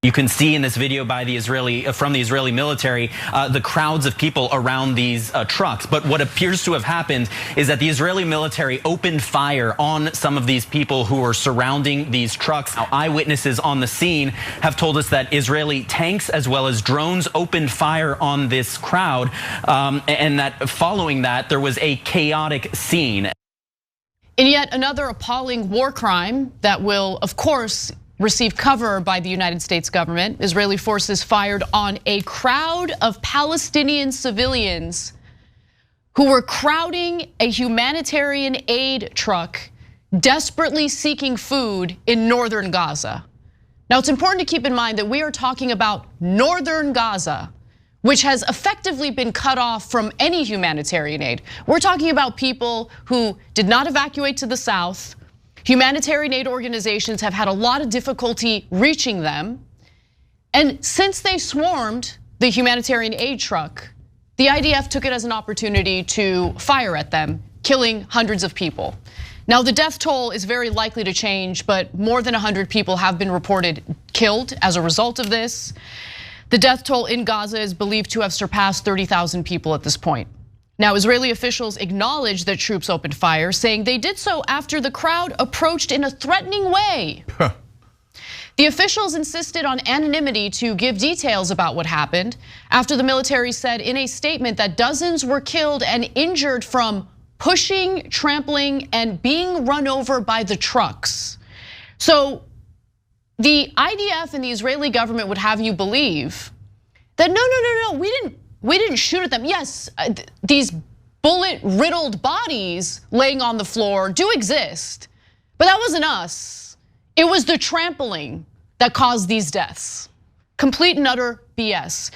You can see in this video by the from the Israeli military, the crowds of people around these trucks. But what appears to have happened is that the Israeli military opened fire on some of these people who were surrounding these trucks. Now, eyewitnesses on the scene have told us that Israeli tanks as well as drones opened fire on this crowd, and that following that, there was a chaotic scene. In yet another appalling war crime that will, of course, receive cover by the United States government, Israeli forces fired on a crowd of Palestinian civilians who were crowding a humanitarian aid truck, desperately seeking food in northern Gaza. Now, it's important to keep in mind that we are talking about northern Gaza, which has effectively been cut off from any humanitarian aid. We're talking about people who did not evacuate to the south. Humanitarian aid organizations have had a lot of difficulty reaching them. And since they swarmed the humanitarian aid truck, the IDF took it as an opportunity to fire at them, killing hundreds of people. Now, the death toll is very likely to change, but more than 100 people have been reported killed as a result of this. The death toll in Gaza is believed to have surpassed 30,000 people at this point. Now, Israeli officials acknowledged that troops opened fire, saying they did so after the crowd approached in a threatening way. The officials insisted on anonymity to give details about what happened after the military said in a statement that dozens were killed and injured from pushing, trampling, and being run over by the trucks. So the IDF and the Israeli government would have you believe that no, we didn't shoot at them. Yes, these bullet-riddled bodies laying on the floor do exist, but that wasn't us. It was the trampling that caused these deaths. Complete and utter BS.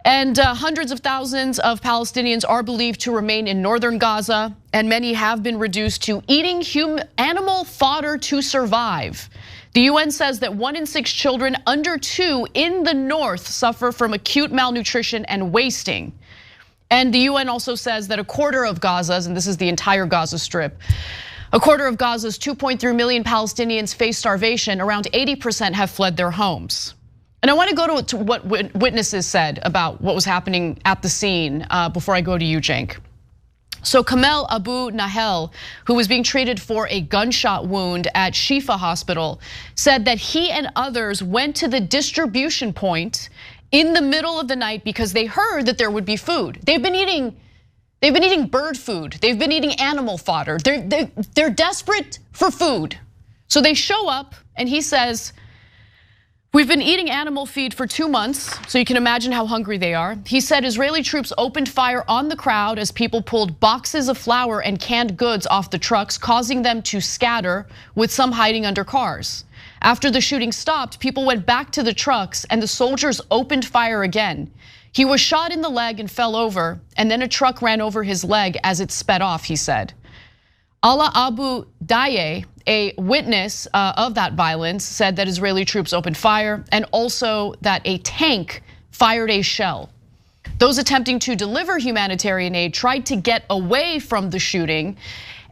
And hundreds of thousands of Palestinians are believed to remain in northern Gaza, and many have been reduced to eating animal fodder to survive. The UN says that 1 in 6 children under 2 in the north suffer from acute malnutrition and wasting. And the UN also says that a quarter of Gaza's, and this is the entire Gaza Strip, a quarter of Gaza's 2.3 million Palestinians face starvation. Around 80% have fled their homes. And I want to go to what witnesses said about what was happening at the scene before I go to you, Cenk. So Kamel Abu Nahel, who was being treated for a gunshot wound at Shifa Hospital, said that he and others went to the distribution point in the middle of the night because they heard that there would be food. They've been eating bird food. They've been eating animal fodder. They're desperate for food. So they show up and he says, "We've been eating animal feed for 2 months, so you can imagine how hungry they are." He said Israeli troops opened fire on the crowd as people pulled boxes of flour and canned goods off the trucks, causing them to scatter, with some hiding under cars. After the shooting stopped, people went back to the trucks and the soldiers opened fire again. He was shot in the leg and fell over, and then a truck ran over his leg as it sped off, he said. Ala Abu Daye, a witness of that violence, said that Israeli troops opened fire and also that a tank fired a shell. Those attempting to deliver humanitarian aid tried to get away from the shooting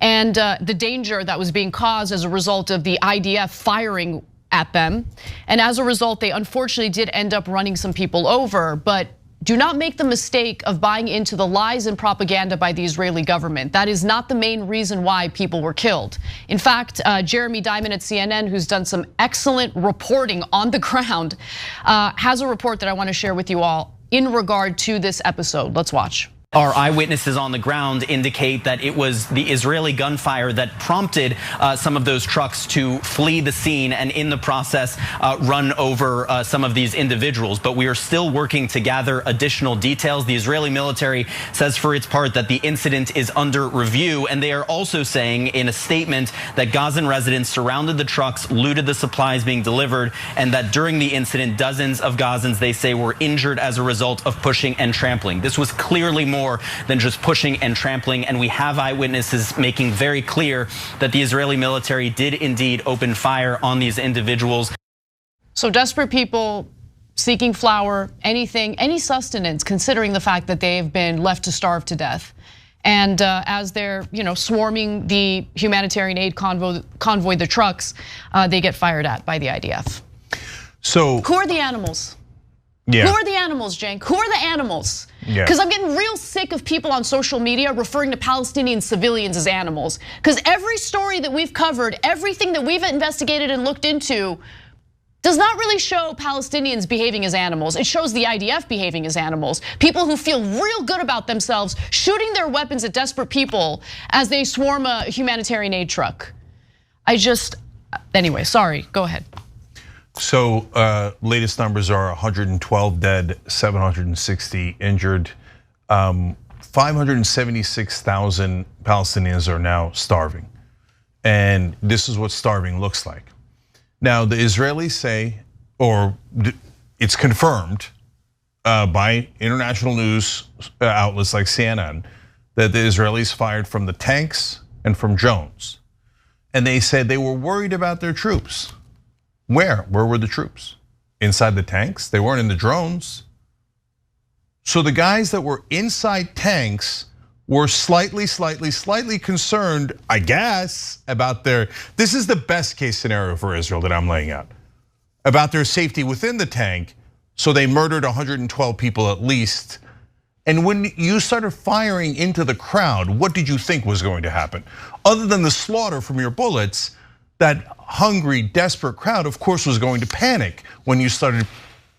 and the danger that was being caused as a result of the IDF firing at them. And as a result, they unfortunately did end up running some people over, but do not make the mistake of buying into the lies and propaganda by the Israeli government. That is not the main reason why people were killed. In fact, Jeremy Diamond at CNN, who's done some excellent reporting on the ground, has a report that I want to share with you all in regard to this episode. Let's watch. Our eyewitnesses on the ground indicate that it was the Israeli gunfire that prompted some of those trucks to flee the scene and in the process run over some of these individuals. But we are still working to gather additional details. The Israeli military says for its part that the incident is under review, and they are also saying in a statement that Gazan residents surrounded the trucks, looted the supplies being delivered, and that during the incident, dozens of Gazans, they say, were injured as a result of pushing and trampling. This was clearly more than just pushing and trampling, and we have eyewitnesses making very clear that the Israeli military did indeed open fire on these individuals. So desperate people seeking flour, anything, any sustenance, considering the fact that they have been left to starve to death. And as they're swarming the humanitarian aid convoy, the trucks, they get fired at by the IDF. So who are the animals? Yeah. Who are the animals, Cenk? Who are the animals? Yeah. Because I'm getting real sick of people on social media referring to Palestinian civilians as animals. Because every story that we've covered, everything that we've investigated and looked into, does not really show Palestinians behaving as animals. It shows the IDF behaving as animals. People who feel real good about themselves, shooting their weapons at desperate people as they swarm a humanitarian aid truck. Anyway, sorry, go ahead. So latest numbers are 112 dead, 760 injured. 576,000 Palestinians are now starving. And this is what starving looks like. Now, the Israelis say, or it's confirmed by international news outlets like CNN, that the Israelis fired from the tanks and from drones. And they said they were worried about their troops. Where? Where were the troops? Inside the tanks? They weren't in the drones. So the guys that were inside tanks were slightly concerned, I guess, about this is the best case scenario for Israel that I'm laying out, about their safety within the tank. So they murdered 112 people at least. And when you started firing into the crowd, what did you think was going to happen? Other than the slaughter from your bullets, that hungry, desperate crowd, of course, was going to panic when you started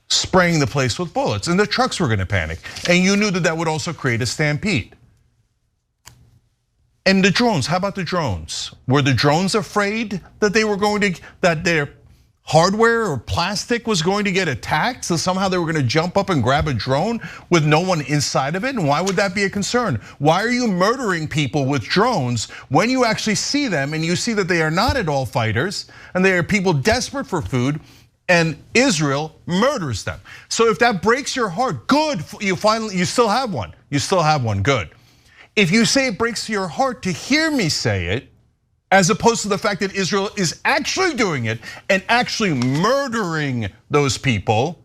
spraying the place with bullets, and the trucks were going to panic. And you knew that that would also create a stampede. And the drones, how about the drones? Were the drones afraid that that their hardware or plastic was going to get attacked? So somehow they were going to jump up and grab a drone with no one inside of it? And why would that be a concern? Why are you murdering people with drones when you actually see them and you see that they are not at all fighters and they are people desperate for food, and Israel murders them? So if that breaks your heart, good, you still have one. You still have one, good. If you say it breaks your heart to hear me say it, as opposed to the fact that Israel is actually doing it and actually murdering those people,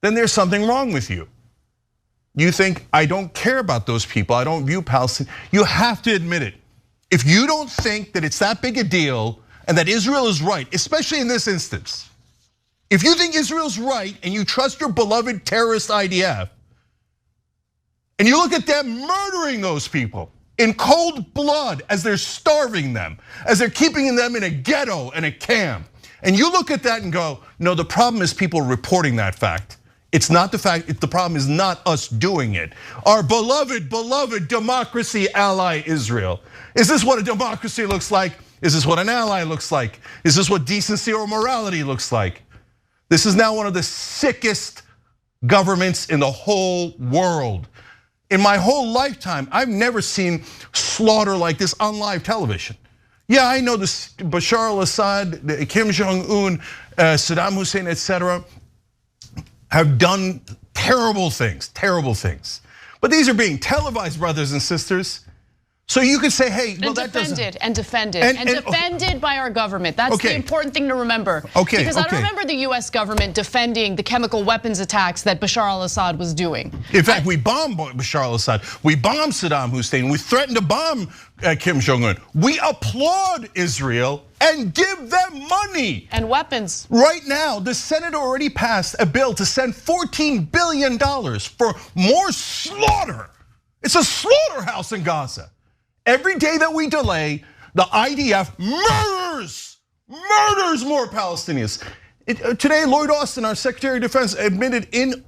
then there's something wrong with you. You think, I don't care about those people, I don't view Palestine. You have to admit it. If you don't think that it's that big a deal and that Israel is right, especially in this instance, if you think Israel's right and you trust your beloved terrorist IDF, and you look at them murdering those people in cold blood as they're starving them, as they're keeping them in a ghetto and a camp, and you look at that and go, no, the problem is people reporting that fact. It's not the fact, the problem is not us doing it. Our beloved democracy ally Israel. Is this what a democracy looks like? Is this what an ally looks like? Is this what decency or morality looks like? This is now one of the sickest governments in the whole world. In my whole lifetime, I've never seen slaughter like this on live television. Yeah, I know this Bashar al-Assad, Kim Jong-un, Saddam Hussein, etc., have done terrible things. But these are being televised, brothers and sisters. So you could say, hey, well, that doesn't. And defended by our government. That's the important thing to remember. Because I don't remember the US government defending the chemical weapons attacks that Bashar al-Assad was doing. In fact, we bombed Bashar al-Assad. We bombed Saddam Hussein. We threatened to bomb Kim Jong-un. We applaud Israel and give them money. And weapons. Right now, the Senate already passed a bill to send $14 billion for more slaughter. It's a slaughterhouse in Gaza. Every day that we delay, the IDF murders more Palestinians. Today, Lloyd Austin, our Secretary of Defense, admitted in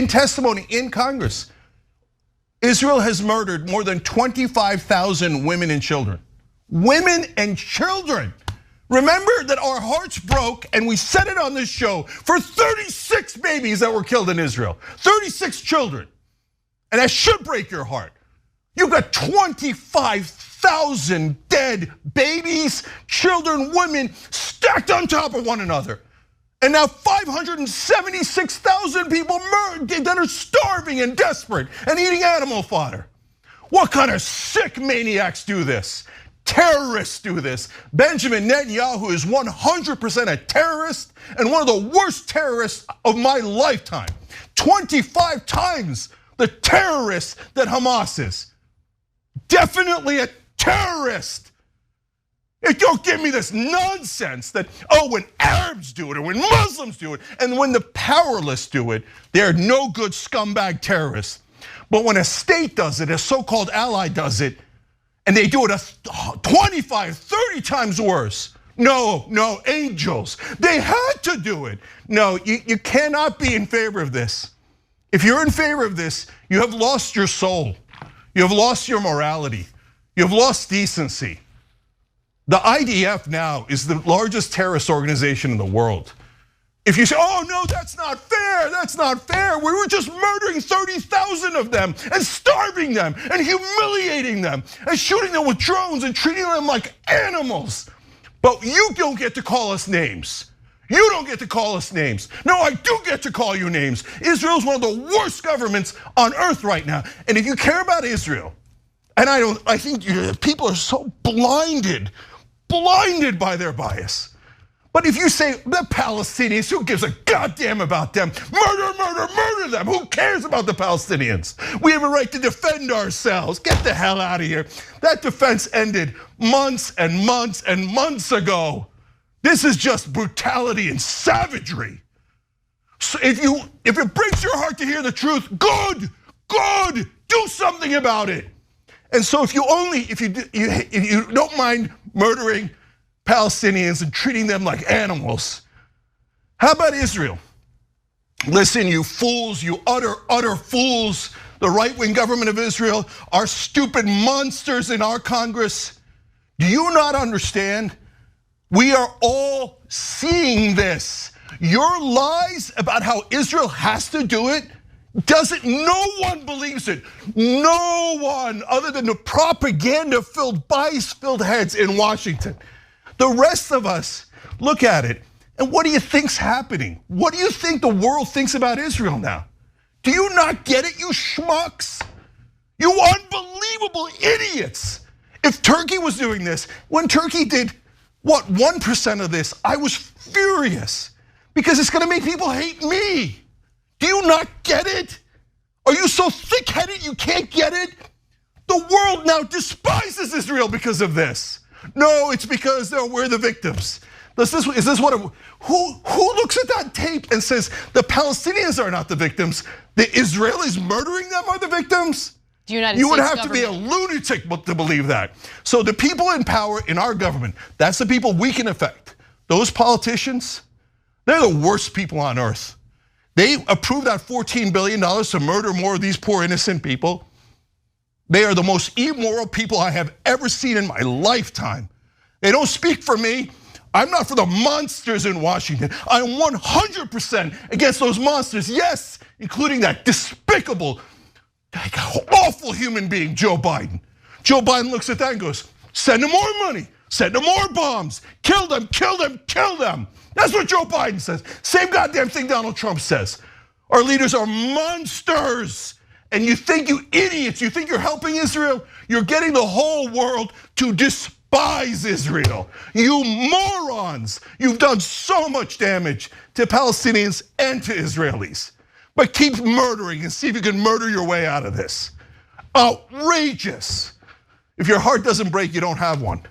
testimony in Congress, Israel has murdered more than 25,000 women and children. Women and children. Remember that our hearts broke, and we said it on this show, for 36 babies that were killed in Israel, 36 children. And that should break your heart. You've got 25,000 dead babies, children, women stacked on top of one another. And now 576,000 people that are starving and desperate and eating animal fodder. What kind of sick maniacs do this? Terrorists do this. Benjamin Netanyahu is 100% a terrorist and one of the worst terrorists of my lifetime. 25 times the terrorist that Hamas is. Definitely a terrorist. Don't give me this nonsense that, oh, when Arabs do it or when Muslims do it and when the powerless do it, they're no good scumbag terrorists. But when a state does it, a so-called ally does it, and they do it 25, 30 times worse. No, angels. They had to do it. No, you cannot be in favor of this. If you're in favor of this, you have lost your soul. You have lost your morality. You have lost decency. The IDF now is the largest terrorist organization in the world. If you say, oh no, that's not fair, we were just murdering 30,000 of them and starving them and humiliating them and shooting them with drones and treating them like animals. But you don't get to call us names. You don't get to call us names. No, I do get to call you names. Israel's one of the worst governments on earth right now. And if you care about Israel, and I think people are so blinded by their bias. But if you say the Palestinians, who gives a goddamn about them? Murder them. Who cares about the Palestinians? We have a right to defend ourselves. Get the hell out of here. That defense ended months and months and months ago. This is just brutality and savagery. So if it breaks your heart to hear the truth, good, do something about it. And so if you don't mind murdering Palestinians and treating them like animals, how about Israel? Listen, you fools, you utter fools, the right-wing government of Israel, our stupid monsters in our Congress. Do you not understand? We are all seeing this. Your lies about how Israel has to do it, no one believes it. No one, other than the propaganda-filled, bias-filled heads in Washington. The rest of us look at it, and what do you think's happening? What do you think the world thinks about Israel now? Do you not get it, you schmucks? You unbelievable idiots. If Turkey was doing this, when Turkey did, 1% of this, I was furious because it's gonna make people hate me. Do you not get it? Are you so thick-headed you can't get it? The world now despises Israel because of this. No, it's because we're the victims. Who looks at that tape and says the Palestinians are not the victims, the Israelis murdering them are the victims? You would have to be a lunatic to believe that. So the people in power in our government, that's the people we can affect. Those politicians, they're the worst people on earth. They approved that $14 billion to murder more of these poor innocent people. They are the most immoral people I have ever seen in my lifetime. They don't speak for me. I'm not for the monsters in Washington. I'm 100% against those monsters, yes, including that despicable, awful human being, Joe Biden. Joe Biden looks at that and goes, send them more money, send them more bombs, kill them. That's what Joe Biden says. Same goddamn thing Donald Trump says. Our leaders are monsters. And you think, you idiots, you think you're helping Israel? You're getting the whole world to despise Israel. You morons, you've done so much damage to Palestinians and to Israelis. But keep murdering and see if you can murder your way out of this. Outrageous. If your heart doesn't break, you don't have one.